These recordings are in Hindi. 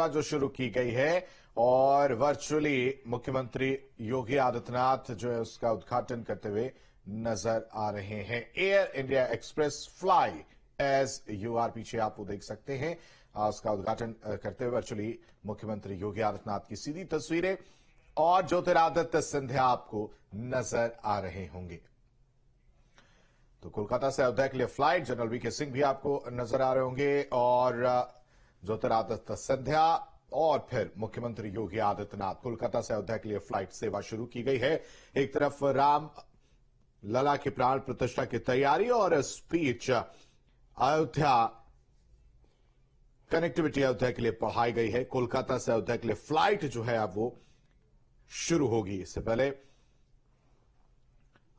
जो शुरू की गई है और वर्चुअली मुख्यमंत्री योगी आदित्यनाथ जो है उसका उद्घाटन करते हुए नजर आ रहे हैं। Air India Express fly as you are, पीछे आप वो देख सकते हैं। उसका उद्घाटन करते हुए वर्चुअली मुख्यमंत्री योगी आदित्यनाथ की सीधी तस्वीरें और ज्योतिरादित्य सिंधिया आपको नजर आ रहे होंगे। तो कोलकाता से अयोध्या के लिए फ्लाइट, जनरल वीके सिंह भी आपको नजर आ रहे होंगे और ज्योतिरादित्य सिंधिया और फिर मुख्यमंत्री योगी आदित्यनाथ। कोलकाता से अयोध्या के लिए फ्लाइट सेवा शुरू की गई है। एक तरफ राम लला की प्राण प्रतिष्ठा की तैयारी और स्पीच अयोध्या, कनेक्टिविटी अयोध्या के लिए बढ़ाई गई है। कोलकाता से अयोध्या के लिए फ्लाइट जो है अब वो शुरू होगी। इससे पहले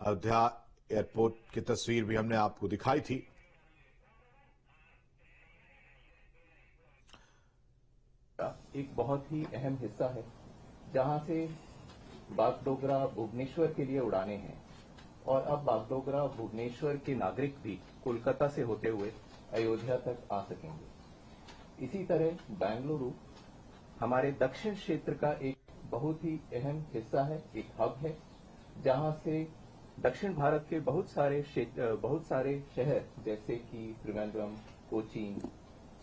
अयोध्या एयरपोर्ट की तस्वीर भी हमने आपको दिखाई थी। एक बहुत ही अहम हिस्सा है जहां से बागडोगरा भुवनेश्वर के लिए उड़ानें हैं और अब बागडोगरा भुवनेश्वर के नागरिक भी कोलकाता से होते हुए अयोध्या तक आ सकेंगे। इसी तरह बेंगलुरु हमारे दक्षिण क्षेत्र का एक बहुत ही अहम हिस्सा है, एक हब है जहां से दक्षिण भारत के बहुत सारे शहर जैसे कि त्रिवेंद्रम, कोचीन,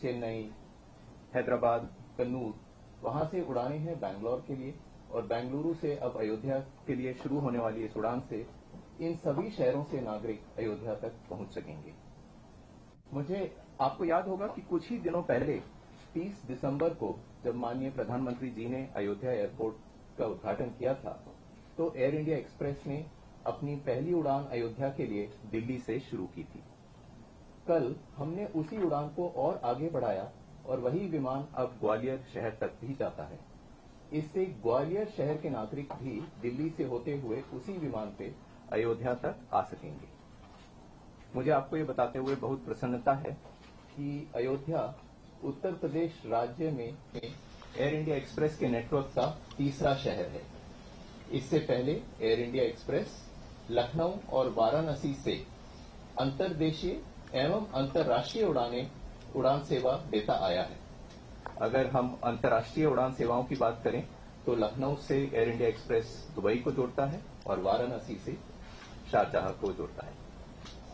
चेन्नई, हैदराबाद, कन्नूर, वहां से उड़ानें हैं बैंगलोर के लिए और बेंगलुरु से अब अयोध्या के लिए शुरू होने वाली इस उड़ान से इन सभी शहरों से नागरिक अयोध्या तक पहुंच सकेंगे। मुझे आपको याद होगा कि कुछ ही दिनों पहले 30 दिसंबर को जब माननीय प्रधानमंत्री जी ने अयोध्या एयरपोर्ट का उद्घाटन किया था तो एयर इंडिया एक्सप्रेस ने अपनी पहली उड़ान अयोध्या के लिए दिल्ली से शुरू की थी। कल हमने उसी उड़ान को और आगे बढ़ाया और वही विमान अब ग्वालियर शहर तक भी जाता है। इससे ग्वालियर शहर के नागरिक भी दिल्ली से होते हुए उसी विमान पे अयोध्या तक आ सकेंगे। मुझे आपको ये बताते हुए बहुत प्रसन्नता है कि अयोध्या उत्तर प्रदेश राज्य में एयर इंडिया एक्सप्रेस के नेटवर्क का तीसरा शहर है। इससे पहले एयर इंडिया एक्सप्रेस लखनऊ और वाराणसी से अंतर्देशीय एवं अंतर्राष्ट्रीय उड़ान सेवा देता आया है। अगर हम अंतर्राष्ट्रीय उड़ान सेवाओं की बात करें तो लखनऊ से एयर इंडिया एक्सप्रेस दुबई को जोड़ता है और वाराणसी से शारजाह को जोड़ता है।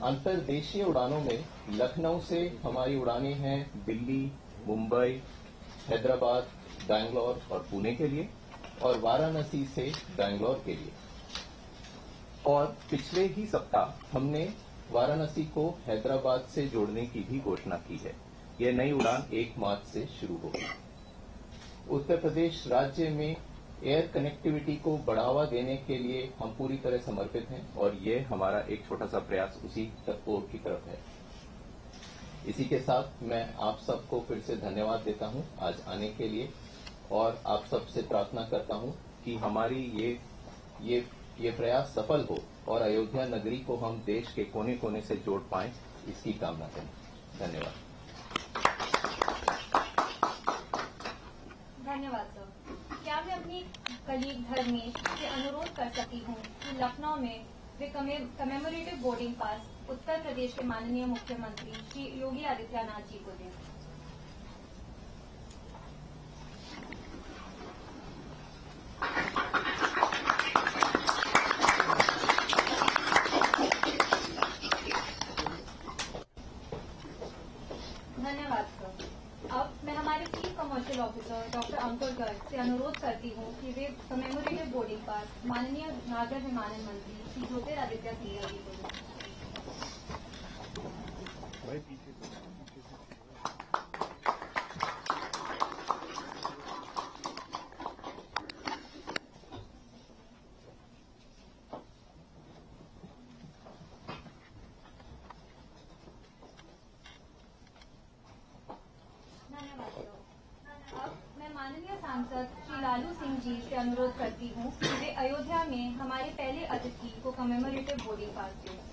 अंतर्देशीय उड़ानों में लखनऊ से हमारी उड़ानें हैं दिल्ली, मुंबई, हैदराबाद, बैंगलोर और पुणे के लिए और वाराणसी से बैंगलोर के लिए। और पिछले ही सप्ताह हमने वाराणसी को हैदराबाद से जोड़ने की भी घोषणा की है। यह नई उड़ान 1 मार्च से शुरू होगी। उत्तर प्रदेश राज्य में एयर कनेक्टिविटी को बढ़ावा देने के लिए हम पूरी तरह समर्पित हैं और यह हमारा एक छोटा सा प्रयास उसी ओर की तरफ है। इसी के साथ मैं आप सबको फिर से धन्यवाद देता हूं आज आने के लिए और आप सबसे प्रार्थना करता हूं कि हमारी ये प्रयास सफल हो और अयोध्या नगरी को हम देश के कोने कोने से जोड़ पाएं, इसकी कामना करें। धन्यवाद। धन्यवाद सर। क्या मैं अपनी कलीग धर्मेश से अनुरोध कर सकती हूँ कि लखनऊ में वे commemorative boarding pass Uttar Pradesh के माननीय मुख्यमंत्री श्री योगी आदित्यनाथ जी को दें। धन्यवाद सर। अब मैं हमारे चीफ कमर्शियल ऑफिसर डॉक्टर अंकुर गर्ग से अनुरोध करती हूँ कि वे कमेमोरेटिव बोर्डिंग पास माननीय नागर विमानन मंत्री श्री ज्योतिरादित्य सिंधिया जी को दें। अब मैं माननीय सांसद श्री लालू सिंह जी से अनुरोध करती हूँ कि वे अयोध्या में हमारे पहले अतिथि को कमेमोरेटिव बोर्डिंग पास दें।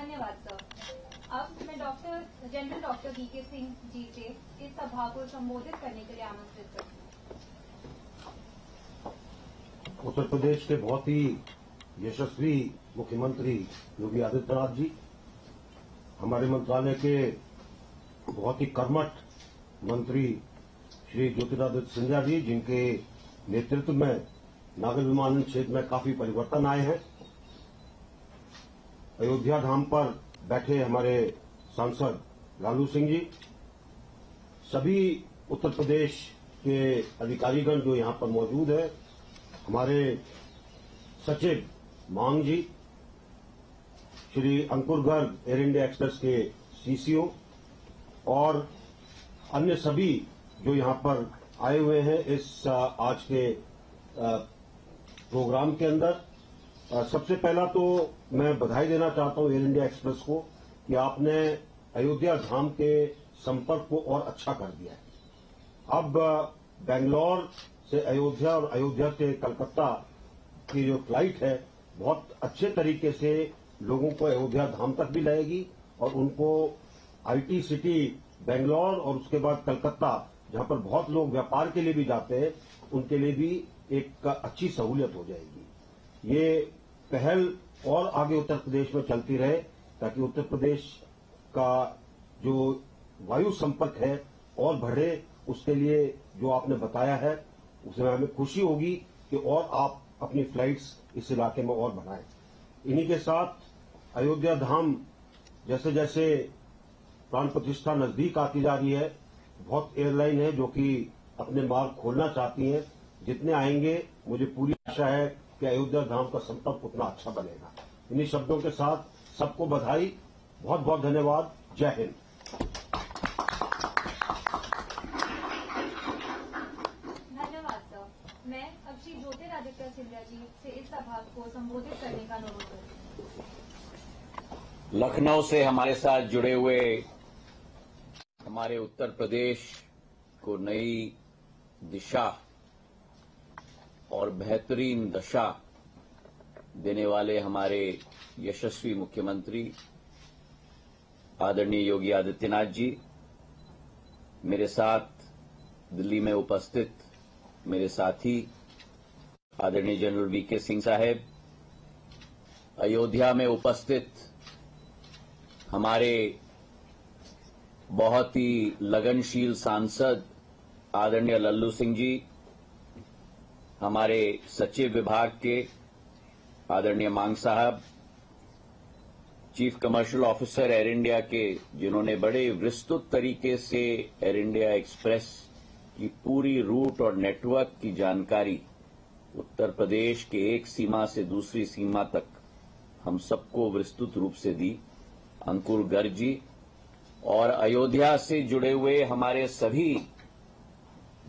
धन्यवाद सर। अब मैं general doctor VK Singh ji से इस सभा को संबोधित करने के लिए आमंत्रित करती हूँ। उत्तर प्रदेश के बहुत ही यशस्वी मुख्यमंत्री योगी आदित्यनाथ जी, हमारे मंत्रालय के बहुत ही कर्मठ मंत्री श्री ज्योतिरादित्य सिंधिया जी, जिनके नेतृत्व में नागर विमानन क्षेत्र में काफी परिवर्तन आए हैं, अयोध्या धाम पर बैठे हमारे सांसद लालू सिंह जी, सभी उत्तर प्रदेश के अधिकारीगण जो यहां पर मौजूद है, हमारे सचिव मांग जी, श्री अंकुर गर्ग एयर इंडिया एक्सप्रेस के सीसीओ और अन्य सभी जो यहां पर आए हुए हैं इस आज के प्रोग्राम के अंदर। सबसे पहला तो मैं बधाई देना चाहता हूं एयर इंडिया एक्सप्रेस को कि आपने अयोध्या धाम के संपर्क को और अच्छा कर दिया है। अब बेंगलोर से अयोध्या और अयोध्या से कलकत्ता की जो फ्लाइट है बहुत अच्छे तरीके से लोगों को अयोध्या धाम तक भी लाएगी और उनको आईटी सिटी बेंगलोर और उसके बाद कलकत्ता, जहां पर बहुत लोग व्यापार के लिए भी जाते हैं, उनके लिए भी एक अच्छी सहूलियत हो जाएगी। ये पहल और आगे उत्तर प्रदेश में चलती रहे ताकि उत्तर प्रदेश का जो वायु संपर्क है और बढ़े। उसके लिए जो आपने बताया है उसमें हमें खुशी होगी कि और आप अपनी फ्लाइट्स इस इलाके में और बढ़ाएं। इन्हीं के साथ अयोध्या धाम जैसे जैसे प्राण प्रतिष्ठा नजदीक आती जा रही है, बहुत एयरलाइन है जो कि अपने मार्ग खोलना चाहती हैं। जितने आएंगे मुझे पूरी आशा है कि अयोध्या धाम का संपर्क उतना अच्छा बनेगा। इन्हीं शब्दों के साथ सबको बधाई, बहुत बहुत धन्यवाद। जय हिंद। धन्यवाद सर। मैं अब श्री ज्योतिरादित्य सिंधिया जी से इस सभा को संबोधित करने का अनुरोध करती हूँ। लखनऊ से हमारे साथ जुड़े हुए हमारे उत्तर प्रदेश को नई दिशा और बेहतरीन दशा देने वाले हमारे यशस्वी मुख्यमंत्री आदरणीय योगी आदित्यनाथ जी, मेरे साथ दिल्ली में उपस्थित मेरे साथी आदरणीय जनरल वीके सिंह साहब, अयोध्या में उपस्थित हमारे बहुत ही लगनशील सांसद आदरणीय लल्लू सिंह जी, हमारे सचिव विभाग के आदरणीय मांग साहब, chief commercial officer air India के, जिन्होंने बड़े विस्तृत तरीके से एयर इंडिया एक्सप्रेस की पूरी रूट और नेटवर्क की जानकारी उत्तर प्रदेश के एक सीमा से दूसरी सीमा तक हम सबको विस्तृत रूप से दी, अंकुर गर्ग जी, और अयोध्या से जुड़े हुए हमारे सभी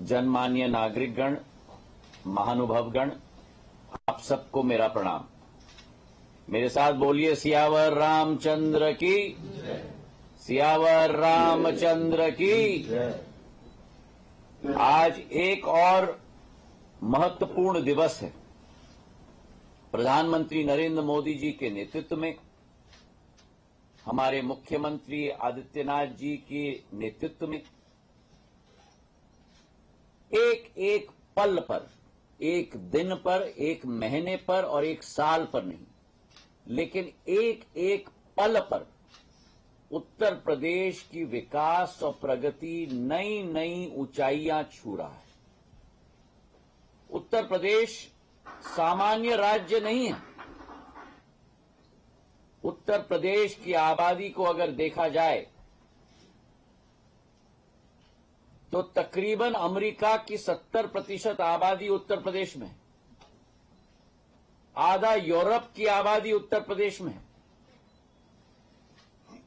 जनमान्य नागरिकगण, महानुभवगण, आप सबको मेरा प्रणाम। मेरे साथ बोलिए सियावर रामचंद्र की, सियावर रामचंद्र की। आज एक और महत्वपूर्ण दिवस है। प्रधानमंत्री नरेंद्र मोदी जी के नेतृत्व में, हमारे मुख्यमंत्री आदित्यनाथ जी के नेतृत्व में एक एक पल पर, एक दिन पर, एक महीने पर और एक साल पर नहीं, लेकिन एक एक पल पर उत्तर प्रदेश की विकास और प्रगति नई नई ऊंचाइयां छू रहा है। उत्तर प्रदेश सामान्य राज्य नहीं है। उत्तर प्रदेश की आबादी को अगर देखा जाए तो तकरीबन अमेरिका की 70% आबादी उत्तर प्रदेश में है। आधा यूरोप की आबादी उत्तर प्रदेश में है।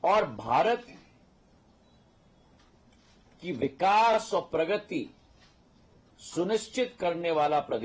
और भारत की विकास और प्रगति सुनिश्चित करने वाला प्रदेश